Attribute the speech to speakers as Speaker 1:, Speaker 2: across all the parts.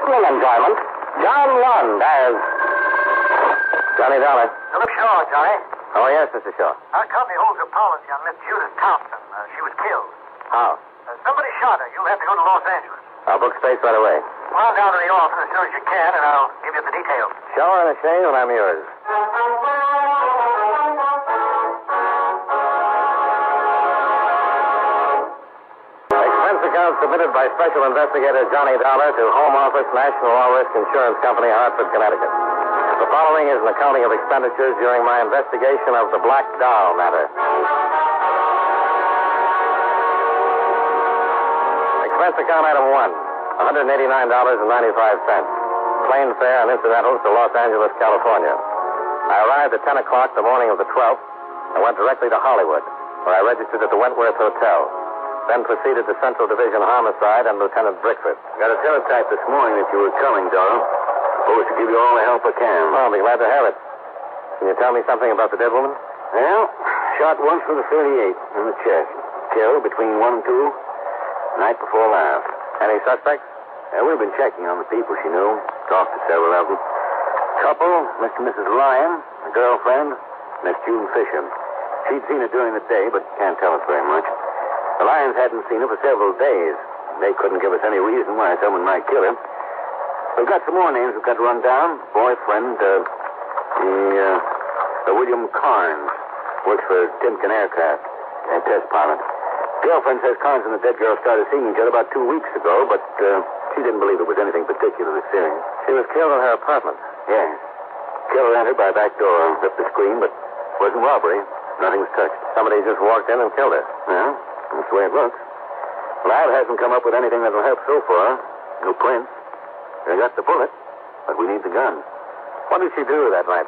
Speaker 1: listening enjoyment, John Waned as Johnny Dollar.
Speaker 2: Philip Shaw, Johnny.
Speaker 1: Oh, yes, Mr. Shaw.
Speaker 2: Our company holds a policy on Miss Judith Thompson. She was killed.
Speaker 1: How?
Speaker 2: Somebody shot her. You'll have to go to Los Angeles.
Speaker 1: I'll book space right away.
Speaker 2: Come on down to the office as soon as you can, and I'll give you the details.
Speaker 1: Shower and a shave, and I'm yours. Expense account submitted by Special Investigator Johnny Dollar to Home Office, National All Risk Insurance Company, Hartford, Connecticut. The following is an accounting of expenditures during my investigation of the Black Doll matter. Expense account item 1, $189.95. Plane fare and incidentals to Los Angeles, California. I arrived at 10 o'clock the morning of the 12th and went directly to Hollywood, where I registered at the Wentworth Hotel. Then proceeded to Central Division Homicide and Lieutenant Brickford.
Speaker 3: Got a teletype this morning that you were coming, Dollar. Supposed to give you all the help I can.
Speaker 1: Oh, I'll be glad to have it. Can you tell me something about the dead woman?
Speaker 3: Well, shot once with a 38 in the chest. Killed between 1 and 2, night before last.
Speaker 1: Any suspects?
Speaker 3: We've been checking on the people she knew. Talked to several of them. Couple, Mr. and Mrs. Lyon, a girlfriend, Miss June Fisher. She'd seen her during the day, but can't tell us very much. The Lyons hadn't seen her for several days. They couldn't give us any reason why someone might kill her. We've got some more names we've got to run down. Boyfriend, William Carnes. Works for Timken Aircraft. Test pilot. Girlfriend says Carnes and the dead girl started seeing each other about 2 weeks ago, but she didn't believe it was anything particularly serious.
Speaker 1: She was killed in her apartment.
Speaker 3: Yes. Killer entered by a back door and ripped the screen, but wasn't robbery. Nothing was touched.
Speaker 1: Somebody just walked in and killed her.
Speaker 3: Yeah, that's the way it looks. Lab hasn't come up with anything that'll help so far. No prints. They got the bullet, but we need the gun.
Speaker 1: What did she do that night?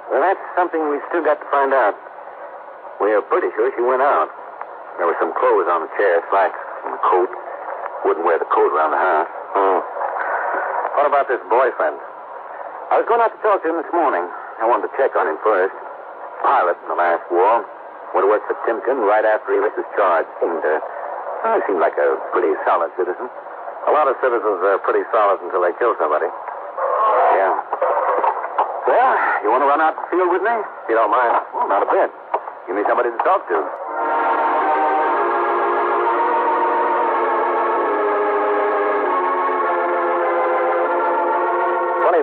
Speaker 3: Well, that's something we still got to find out. We are pretty sure she went out. There were some clothes on the chair, slacks and a coat. Wouldn't wear the coat around the house.
Speaker 1: What about this boyfriend?
Speaker 3: I was going out to talk to him this morning. I wanted to check on him first. Pilot in the last war. Went to work for Timken right after he was discharged. Seemed like a pretty solid citizen.
Speaker 1: A lot of citizens are pretty solid until they kill somebody.
Speaker 3: Yeah. Well, you want to run out the field with me?
Speaker 1: If you don't mind.
Speaker 3: Well, not a bit. Give me somebody to talk to.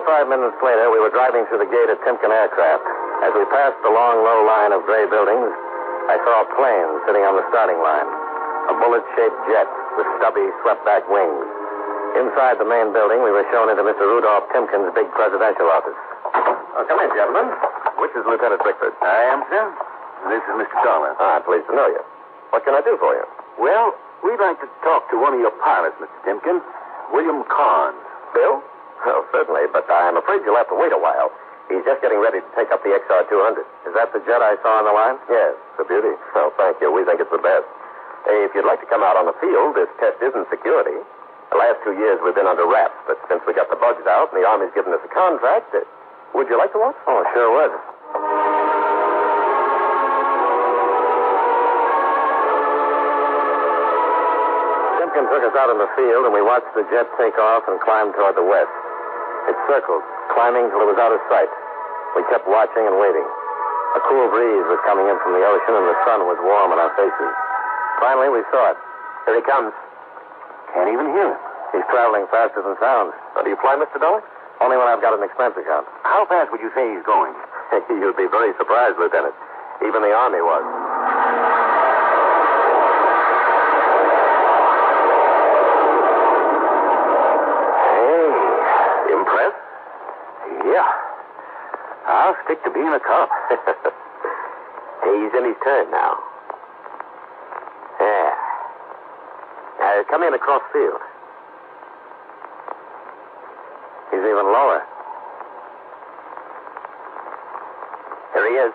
Speaker 1: 25 minutes later, we were driving through the gate at Timken Aircraft. As we passed the long, low line of gray buildings, I saw a plane sitting on the starting line. A bullet-shaped jet with stubby, swept-back wings. Inside the main building, we were shown into Mr. Rudolph Timken's big presidential office. Come in, gentlemen. Which is Lieutenant Brickford?
Speaker 3: I am, sir. This is Mr. Dollar.
Speaker 1: I'm pleased to know you. What can I do for you?
Speaker 3: Well, we'd like to talk to one of your pilots, Mr. Timken. William Carnes.
Speaker 1: Bill? Oh, certainly, but I'm afraid you'll have to wait a while. He's just getting ready to take up the XR-200. Is that the jet I saw on the line? Yes, it's a beauty. Oh, thank you. We think it's the best. Hey, if you'd like to come out on the field, this test isn't security. The last 2 years we've been under wraps, but since we got the bugs out and the Army's given us a contract, would you like to watch? Oh, sure would. Timken took us out in the field, and we watched the jet take off and climb toward the west. It circled, climbing till it was out of sight. We kept watching and waiting. A cool breeze was coming in from the ocean, and the sun was warm on our faces. Finally, we saw it. Here he comes.
Speaker 3: Can't even hear him.
Speaker 1: He's traveling faster than sound. Do you fly, Mr. Dollar? Only when I've got an expense account.
Speaker 3: How fast would you say he's going?
Speaker 1: You'd be very surprised, Lieutenant. Even the Army was. Hey, impressed?
Speaker 3: Yeah. I'll stick to being a cop.
Speaker 1: He's in his turn now. Yeah. Now, come in across field. He's even lower. Here he is.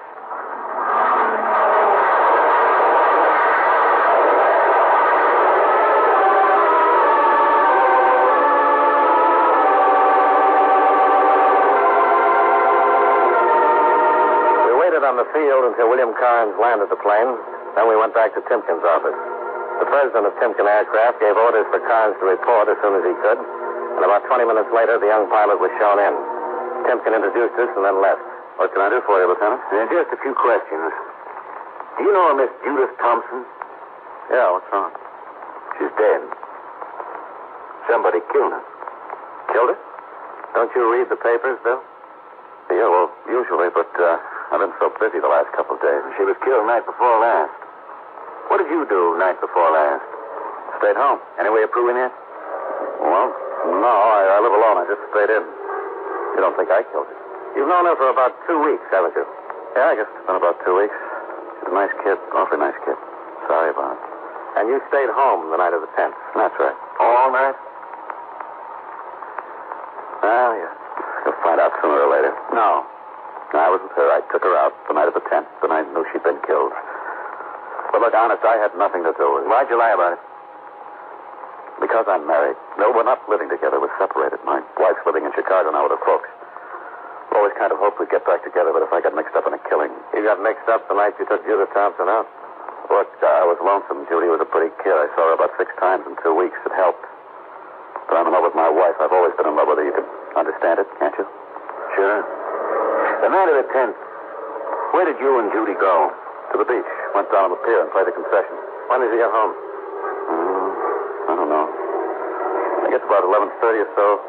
Speaker 1: We waited on the field until William Carnes landed the plane. Then we went back to Timken's office. The president of Timken Aircraft gave orders for Carnes to report as soon as he could. And about 20 minutes later, the young pilot was shown in. Timpkin introduced us and then left.
Speaker 3: What can I do for you, Lieutenant? Just a few questions. Do you know a Miss Judith Thompson?
Speaker 1: Yeah, what's wrong?
Speaker 3: She's dead. Somebody killed her.
Speaker 1: Killed her? Don't you read the papers, Bill?
Speaker 3: Yeah, well, usually, but I've been so busy the last couple of days. She was killed night before last. What did you do night before last?
Speaker 1: Stayed home.
Speaker 3: Any way of proving it?
Speaker 1: Well, no, I live alone. I just stayed in.
Speaker 3: You don't think I killed her?
Speaker 1: You've known her for about 2 weeks, haven't you?
Speaker 3: Yeah, I guess it's been about 2 weeks. She's a nice kid. Awfully nice kid. Sorry about it.
Speaker 1: And you stayed home the night of the 10th?
Speaker 3: That's right. All night? Well, yeah. You'll find out sooner or later. No, I wasn't her. I took her out the night of the 10th, and I knew she'd been killed. But look, honest, I had nothing to do with it.
Speaker 1: Why'd you lie about it?
Speaker 3: Because I'm married. No, we're not living together. We're separated. My wife's living in Chicago now with her folks. Always kind of hoped we'd get back together, but if I got mixed up in a killing...
Speaker 1: You got mixed up the night you took Judith Thompson out?
Speaker 3: Look, I was lonesome. Judy was a pretty kid. I saw her about 6 times in 2 weeks. It helped. But I'm in love with my wife. I've always been in love with her. You can understand it, can't you? Sure. The night of the 10th, where did you and Judy go? To the beach. Went down on the pier and played the concession.
Speaker 1: When did you get home?
Speaker 3: I don't know. I guess about 11:30 or so.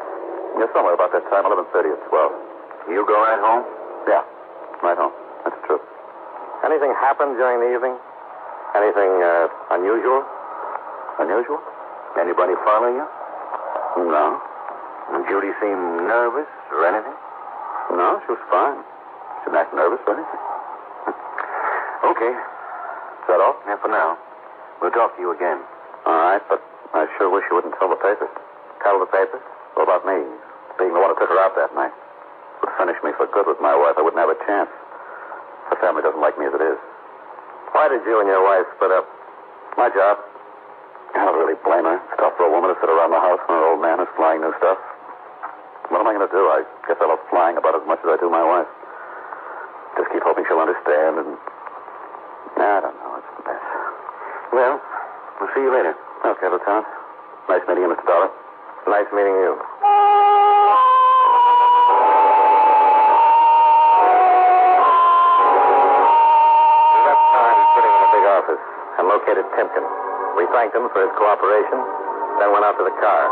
Speaker 3: Yeah, somewhere about that time, 11:30 or 12. You go right home? Yeah, right home. That's true.
Speaker 1: Anything happened during the evening? Anything unusual?
Speaker 3: Unusual? Anybody following you? No. And Judy seemed nervous or anything? No, she was fine. She didn't act nervous or anything. Okay. Is that all? Yeah, for now. We'll talk to you again. All right, but I sure wish you wouldn't tell the papers. Tell the papers? What about me? Being the one who took her out that night. Would finish me for good with my wife. I wouldn't have a chance. The family doesn't like me as it is.
Speaker 1: Why did you and your wife split up?
Speaker 3: My job. I don't really blame her. It's tough for a woman to sit around the house when her old man is flying new stuff. What am I going to do? I guess I love flying about as much as I do my wife. Just keep hoping she'll understand and... I don't know. It's a mess. Well, we'll see you later. Okay, Lieutenant. Nice meeting you, Mr. Dollar.
Speaker 1: Nice meeting you. We left time sitting in a big office and located Timpkin. We thanked him for his cooperation, then went out to the car.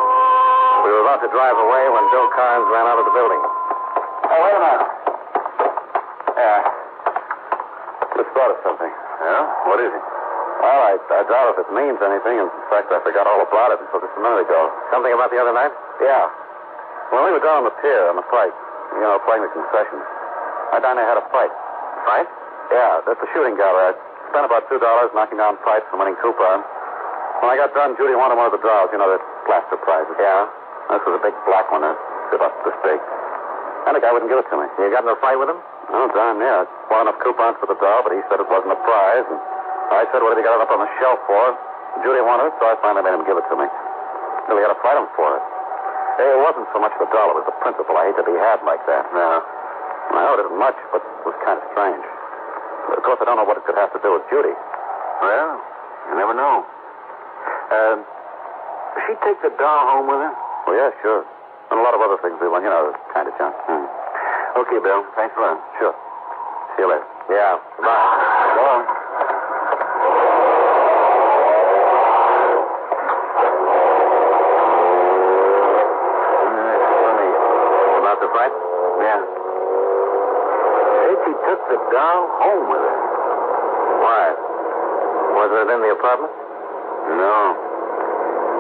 Speaker 1: We were about to drive away when Bill Carnes ran out of the building.
Speaker 3: Oh, wait a minute. Yeah. Just thought of something. Yeah? What is it? Well, I doubt if it means anything. In fact, I forgot all about it until just a minute ago.
Speaker 1: Something about the other night?
Speaker 3: Yeah. When we were down on the pier on the fight, playing the concessions, I down there had a fight.
Speaker 1: Fight?
Speaker 3: Yeah, that's the shooting gallery. I spent about $2 knocking down fights and winning coupons. When I got done, Judy wanted one of the dolls, the plaster prizes.
Speaker 1: Yeah?
Speaker 3: This was a big black one, about this big. And the guy wouldn't give it to me.
Speaker 1: You got in a fight with him?
Speaker 3: Oh, darn near. I bought enough coupons for the doll, but he said it wasn't a prize. And I said, what had he got it up on the shelf for? Judy wanted it, so I finally made him give it to me. Then we had to fight him for it. Hey, it wasn't so much the doll, it was the principle. I hate to be had like that. No. I owed it much, but it was kind of strange. But of course, I don't know what it could have to do with Judy. Well, you never know. Does she take the doll home with her? Well, yeah, sure. And a lot of other things we want, kind of junk. Okay, Bill. Thanks a lot. Sure. See you later.
Speaker 1: Yeah. Goodbye.
Speaker 3: Go on.
Speaker 1: Funny. About the fight?
Speaker 3: Yeah. Said she took the doll home with her.
Speaker 1: Why? Wasn't it in the apartment?
Speaker 3: No.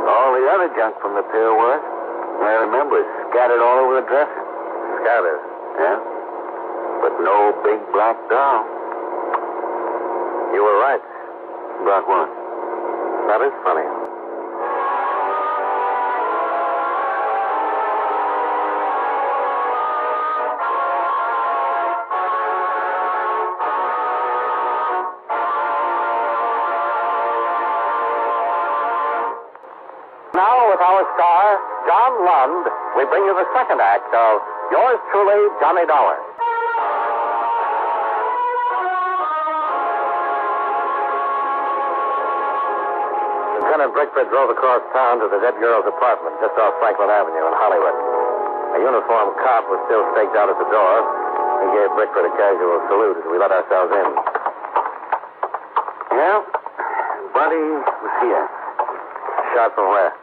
Speaker 3: All the other junk from the pier was. I remember it scattered all over the dresser.
Speaker 1: Scattered?
Speaker 3: Yeah. But no big black doll.
Speaker 1: You were right.
Speaker 3: About what?
Speaker 1: That is funny. Now, with our star, John Lund, we bring you the second act of Yours Truly, Johnny Dollar. Lieutenant Brickford drove across town to the dead girl's apartment just off Franklin Avenue in Hollywood. A uniformed cop was still staked out at the door. He gave Brickford a casual salute as we let ourselves in.
Speaker 3: Yeah, the body was here.
Speaker 1: Shot from where?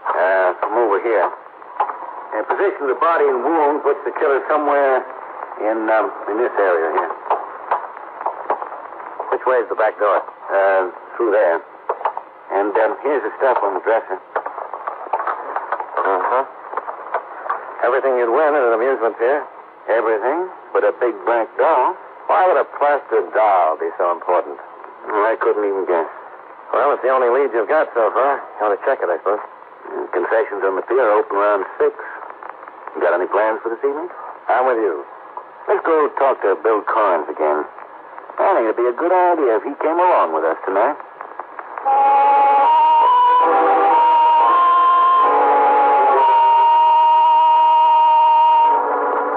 Speaker 3: From over here. The position of the body and wound puts the killer somewhere in this area here.
Speaker 1: Which way is the back door?
Speaker 3: Through there. And here's the stuff on the dresser.
Speaker 1: Uh-huh. Everything you'd win at an amusement fair?
Speaker 3: Everything but a big black doll.
Speaker 1: Why would a plaster doll be so important?
Speaker 3: I couldn't even guess.
Speaker 1: Well, it's the only lead you've got so far. You want to check it, I suppose.
Speaker 3: Concessions on the pier open around 6. You got any plans for this evening?
Speaker 1: I'm with you.
Speaker 3: Let's go talk to Bill Carnes again. I think it'd be a good idea if he came along with us tonight.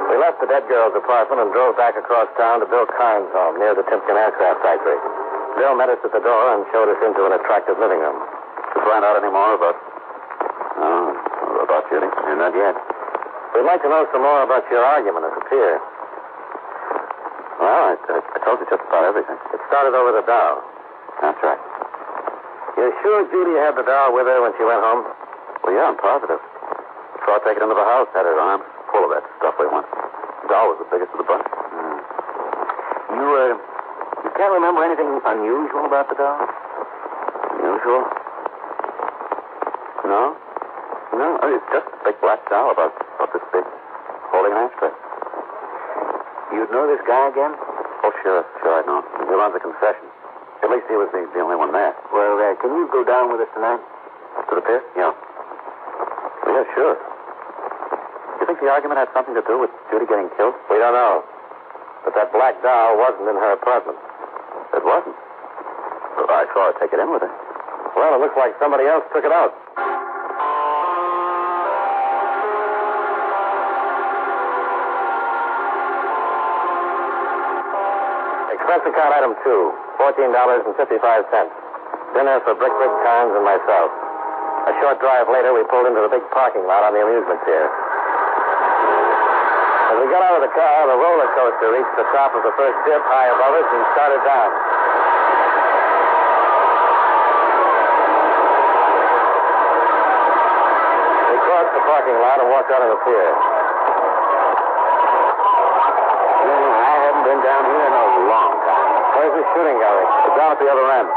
Speaker 1: We left the dead girl's apartment and drove back across town to Bill Carnes' home near the Timpkin Aircraft Factory. Bill met us at the door and showed us into an attractive living room.
Speaker 3: To find out any more about Judy? Not yet.
Speaker 1: We'd like to know some more about your argument at the pier.
Speaker 3: Well, I told you just about everything.
Speaker 1: It started over the doll.
Speaker 3: That's right.
Speaker 1: You're sure Judy had the doll with her when she went home?
Speaker 3: Well, yeah, I'm positive. Saw her take it into the house, had her arms full of that stuff we want. The doll was the biggest of the bunch. You can't remember anything unusual about the doll? Unusual? No? No, it's just a big black doll about this big, holding an ashtray. You'd know this guy again? Oh, sure I'd know. He runs a concession. At least he was the only one there. Well, can you go down with us tonight? To the pier? Yeah. Yeah, sure. Do you think the argument had something to do with Judy getting killed?
Speaker 1: We don't know. But that black doll wasn't in her apartment.
Speaker 3: It wasn't? Well, I saw her take it in with her.
Speaker 1: Well, it looks like somebody else took it out. Expense account item 2, $14.55. Dinner for Brickford, Carnes, and myself. A short drive later, we pulled into the big parking lot on the amusement pier. As we got out of the car, the roller coaster reached the top of the first dip high above us and started down. We crossed the parking lot and walked out on the pier.
Speaker 3: I haven't been down here in a long time.
Speaker 1: Where's the shooting gallery?
Speaker 3: It's down at the other end.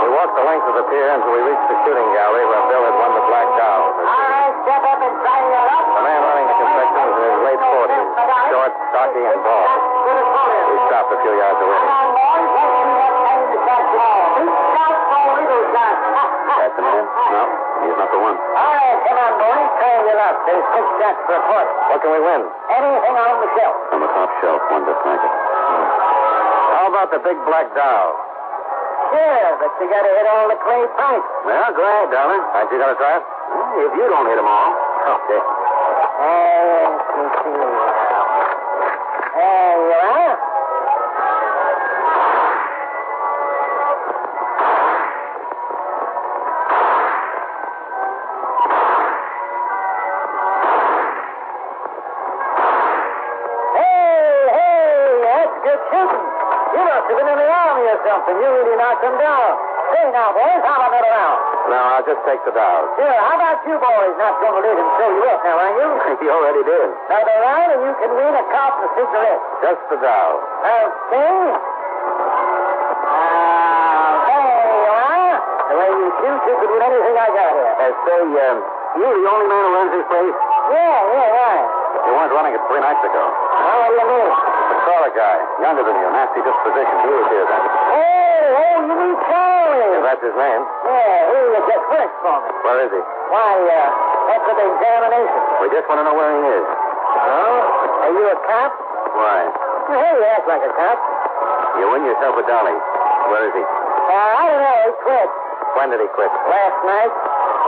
Speaker 1: We walked the length of the pier until we reached the shooting gallery where Bill had won the black doll.
Speaker 2: All right, step up and try it up.
Speaker 1: The man running the concession was in his late 40s, short, stocky, and bald. We stopped a few yards away.
Speaker 2: Come on, boys. Let's see what kind of shots you all. Big shots, no little shots.
Speaker 3: That's the man? No, he's not the one.
Speaker 2: All right, come on, boys. Try it up. There's 6 shots per report.
Speaker 1: What can we win?
Speaker 2: Anything on the shelf.
Speaker 3: On the top shelf, one just like it.
Speaker 1: How about the big black doll?
Speaker 2: Sure, but you gotta hit all the clay pipes.
Speaker 3: Well, go ahead, darling.
Speaker 1: Aren't you going to try it?
Speaker 3: If you don't hit them all.
Speaker 1: Okay.
Speaker 2: There you are. Something. You really knocked them down. Say now, boys, how about another round?
Speaker 1: No, I'll just take the doll.
Speaker 2: Sure, how about you boys not going to let him show you up now, are you?
Speaker 1: He already did.
Speaker 2: Another round and you can win a cop and a cigarette.
Speaker 1: Just the doll.
Speaker 2: Okay. There you are. The way you shoot, you could win anything I got here.
Speaker 3: You the only man who runs this place?
Speaker 2: Yeah, right.
Speaker 1: You weren't running it 3 nights ago.
Speaker 2: Well, what do you mean?
Speaker 1: The taller guy, younger than you, nasty disposition. He was here then.
Speaker 2: Oh, you mean Charlie?
Speaker 1: If that's his name.
Speaker 2: Yeah, he just works for me.
Speaker 1: Where is he?
Speaker 2: Why, that's an examination.
Speaker 1: We just want to know where he is.
Speaker 2: Oh? Are you a cop?
Speaker 1: Why?
Speaker 2: Well, hey, you act like a cop.
Speaker 1: You win yourself a dolly. Where is he?
Speaker 2: I don't know. He quit.
Speaker 1: When did he quit?
Speaker 2: Last night.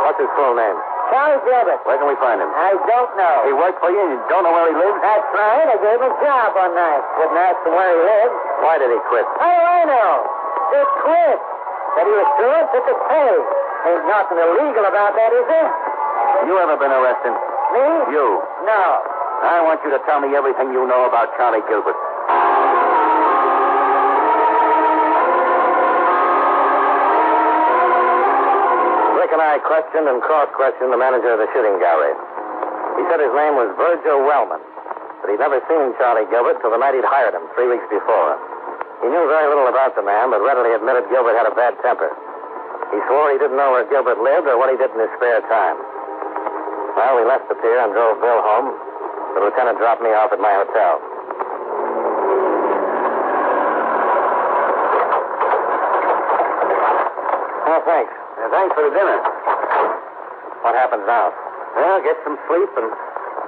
Speaker 1: What's his full name?
Speaker 2: Charlie Gilbert.
Speaker 1: Where can we find him?
Speaker 2: I don't know.
Speaker 1: He worked for you and you don't know where he lives?
Speaker 2: That's right. I gave him a job one night. Couldn't ask him where he lives.
Speaker 1: Why did he quit?
Speaker 2: How do I know? They quit. Said he was through and took his pay. Ain't nothing illegal about that, is there?
Speaker 3: You ever been arrested?
Speaker 2: Me?
Speaker 3: You.
Speaker 2: No.
Speaker 3: I want you to tell me everything you know about Charlie Gilbert.
Speaker 1: Rick and I questioned and cross-questioned the manager of the shooting gallery. He said his name was Virgil Wellman, but he'd never seen Charlie Gilbert till the night he'd hired him 3 weeks before. He knew very little about the man, but readily admitted Gilbert had a bad temper. He swore he didn't know where Gilbert lived or what he did in his spare time. Well, we left the pier and drove Bill home. The lieutenant dropped me off at my hotel. Oh, thanks.
Speaker 3: Thanks for the dinner.
Speaker 1: What happens now?
Speaker 3: Well, get some sleep and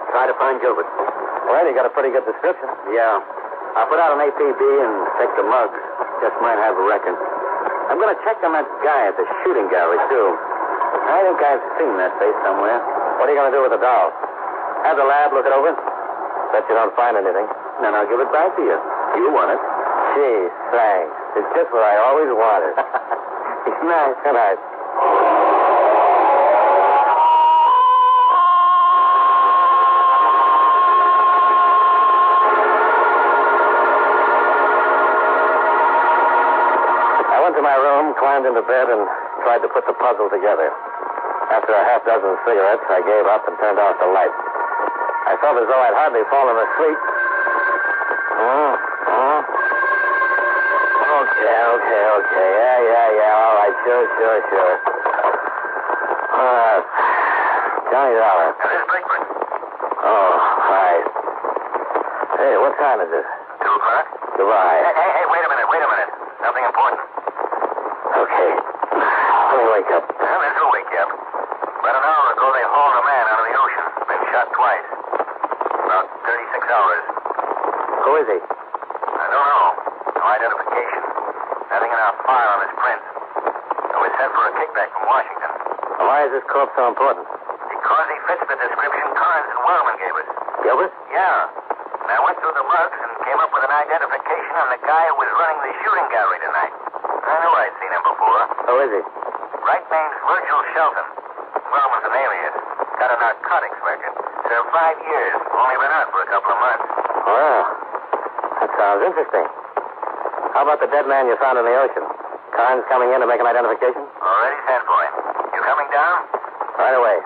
Speaker 3: try to find Gilbert.
Speaker 1: Well, you got a pretty good description.
Speaker 3: Yeah. I'll put out an APB and check the mugs. Just might have a record. I'm going to check on that guy at the shooting gallery, too. I think I've seen that face somewhere.
Speaker 1: What are you going to do with the doll? Have the lab look it over? Bet you don't find anything.
Speaker 3: Then I'll give it back to you. You want it.
Speaker 1: Gee, thanks. It's just what I always wanted.
Speaker 3: It's nice.
Speaker 1: Good night. I went to my room, climbed into bed, and tried to put the puzzle together. After a half dozen cigarettes, I gave up and turned off the light. I felt as though I'd hardly fallen asleep. Okay. Yeah. All right, sure. Johnny Dollar.
Speaker 3: This is Brinkman.
Speaker 1: Oh, hi. Hey, what time is it?
Speaker 3: 2 o'clock?
Speaker 1: Goodbye.
Speaker 3: Hey, wait a minute. Something important.
Speaker 1: Okay. Let me wake up.
Speaker 3: Well, this will wake you up. About an hour ago, they hauled a man out of the ocean. Been shot twice. About 36 hours.
Speaker 1: Who is he?
Speaker 3: I don't know. No identification. Nothing in our file on his prints. So we sent for a kickback from Washington.
Speaker 1: Why is this corpse so important?
Speaker 3: Because he fits the description Carnes and Wellman gave us.
Speaker 1: Gilbert?
Speaker 3: Yeah. And I went through the mugs and came up with an identification on the guy who was running the shooting gallery tonight. I knew I'd seen him before.
Speaker 1: Who is he?
Speaker 3: Right name's Virgil Shelton. Wellman's an alias. Got a narcotics record. Served 5 years. Only been out for a couple of months.
Speaker 1: Well, that sounds interesting. How about the dead man you found in the ocean? Carnes coming in to make an identification?
Speaker 3: Already sent for him. You coming down?
Speaker 1: Right away.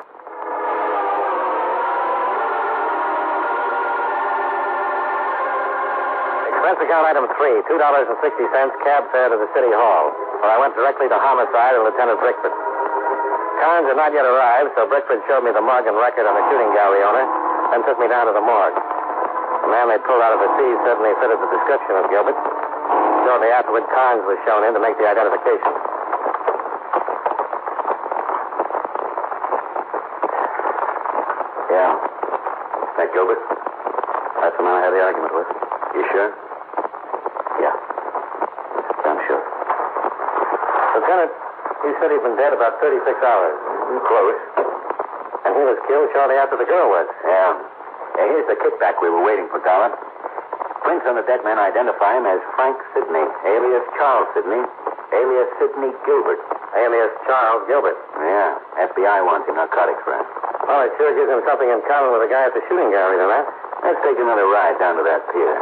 Speaker 1: Expense account item 3, $2.60 cab fare to the city hall. But I went directly to homicide and Lieutenant Brickford. Carnes had not yet arrived, so Brickford showed me the mug and record on the shooting gallery owner, then took me down to the morgue. The man they pulled out of the sea certainly fitted the description of Gilbert. Shortly afterward, Carnes was shown in to make the identification.
Speaker 3: Yeah. That Gilbert?
Speaker 1: That's the man I had the argument with.
Speaker 3: You sure?
Speaker 1: Yeah. I'm sure. Lieutenant, he said he'd been dead about 36 hours.
Speaker 3: Close.
Speaker 1: And he was killed shortly after the girl was.
Speaker 3: Yeah. Here's the kickback we were waiting for, Dollar. Prints on the dead man identify him as Frank Sidney, alias Charles Sidney, alias Sidney Gilbert.
Speaker 1: Alias Charles Gilbert.
Speaker 3: Yeah. FBI wants him, narcotics for him.
Speaker 1: Well, it sure gives him something in common with the guy at the shooting gallery, then, huh?
Speaker 3: Let's take another ride down to that pier.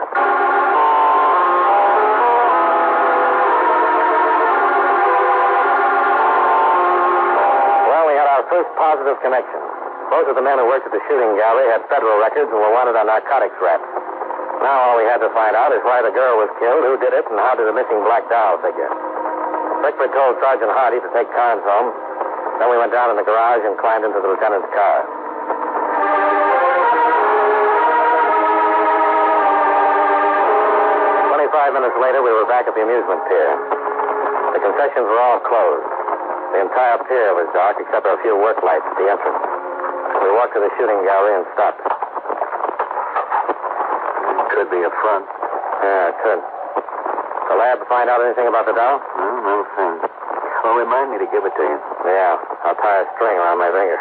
Speaker 1: Well, we had our first positive connection. Both of the men who worked at the shooting gallery had federal records and were wanted on narcotics raps. Now all we had to find out is why the girl was killed, who did it, and how did the missing black doll figure. Bickford told Sergeant Hardy to take Carnes home. Then we went down in the garage and climbed into the lieutenant's car. 25 minutes later, we were back at the amusement pier. The concessions were all closed. The entire pier was dark except for a few work lights at the entrance. We walked to the shooting gallery and stopped.
Speaker 3: Could be a front.
Speaker 1: Yeah, it could. The lab find out anything about the doll?
Speaker 3: No thing. Well, remind me to give it to you.
Speaker 1: Yeah, I'll tie a string around my finger.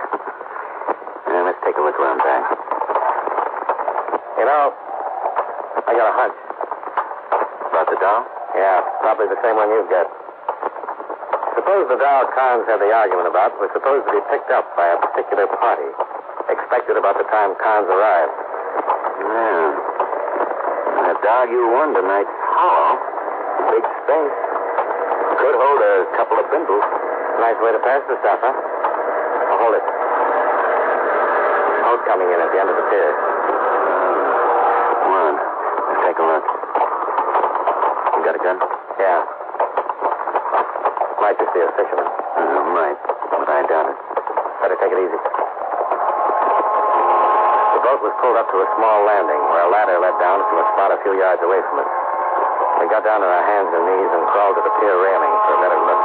Speaker 3: Yeah, let's take a look around back.
Speaker 1: You know, I got a hunch.
Speaker 3: About the doll?
Speaker 1: Yeah, probably the same one you've got. Suppose the doll Carnes had the argument about was supposed to be picked up by a particular party, expected about the time Carnes arrived.
Speaker 3: Yeah. That dog you won tonight's hollow. Big space. Could hold a couple of bindles.
Speaker 1: Nice way to pass the stuff, huh? Oh, hold it. Boat coming in at the end of the pier.
Speaker 3: Come on. Let's take a look. You got a gun?
Speaker 1: Yeah. Might just be a fisherman.
Speaker 3: Might, but I doubt it.
Speaker 1: Better take it easy. The boat was pulled up to a small landing where a ladder led down from a spot a few yards away from us. We got down on our hands and knees and crawled to the pier railing for a better look.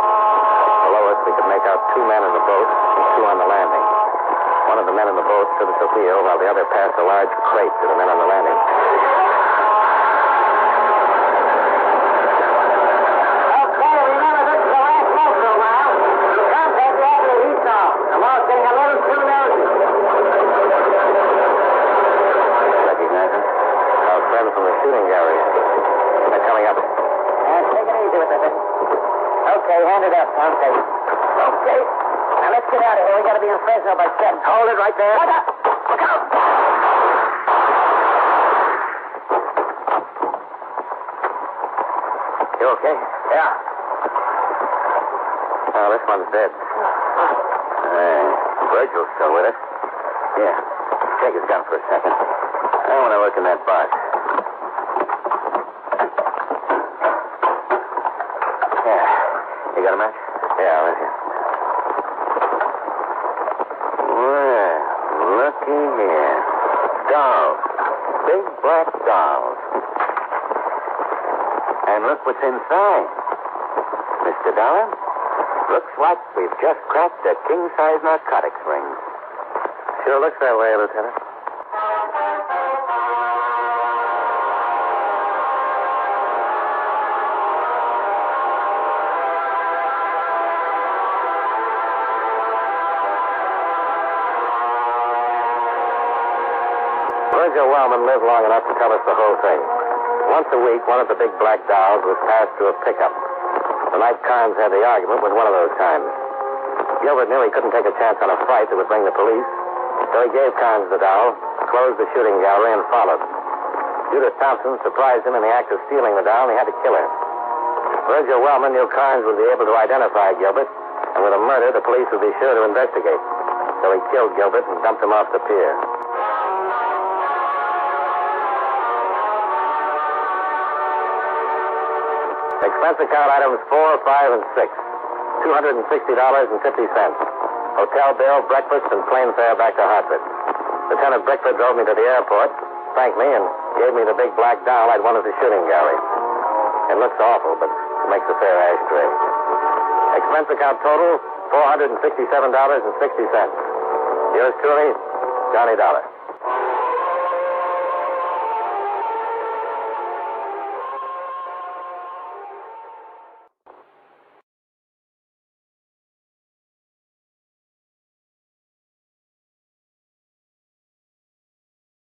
Speaker 1: Below us, we could make out 2 men in the boat and 2 on the landing. One of the men in the boat stood at the wheel while the other passed a large crate to the men on the landing.
Speaker 2: Okay, remember this is the last boat for a while. The contact the after the heat's off. The wall's getting a little too nosy.
Speaker 3: Recognize him?
Speaker 1: Our friend from the shooting gallery. They're coming up.
Speaker 2: Take it easy with it. Okay, hand it up. I'll take it. Okay. Now let's get out of here. We got to be in Fresno by 7.
Speaker 1: Hold it right there.
Speaker 2: Look out! Look out!
Speaker 1: You okay?
Speaker 2: Yeah.
Speaker 1: Oh, this one's dead.
Speaker 3: Virgil's still with us. Yeah. Take his gun for a second. I want to look in that box. Yeah. You got a match?
Speaker 1: Yeah, right here.
Speaker 3: Well, looky here. Dolls. Big black dolls. And look what's inside. Mr. Dollar, looks like we've just cracked a king-size narcotics ring.
Speaker 1: Sure looks that way, Lieutenant. Virgil Wellman lived long enough to tell us the whole thing. Once a week, one of the big black dolls was passed to a pickup. The night Carnes had the argument was one of those times. Gilbert knew he couldn't take a chance on a fight that would bring the police, so he gave Carnes the doll, closed the shooting gallery, and followed. Judith Thompson surprised him in the act of stealing the doll, and he had to kill her. Virgil Wellman knew Carnes would be able to identify Gilbert, and with a murder, the police would be sure to investigate. So he killed Gilbert and dumped him off the pier. Expense account items 4, 5, and 6. $260.50. Hotel bill, breakfast, and plane fare back to Hartford. Lieutenant Brickford drove me to the airport, thanked me, and gave me the big black doll I'd won at the shooting gallery. It looks awful, but it makes a fair ashtray. Expense account total, $467.60. Yours truly, Johnny Dollar.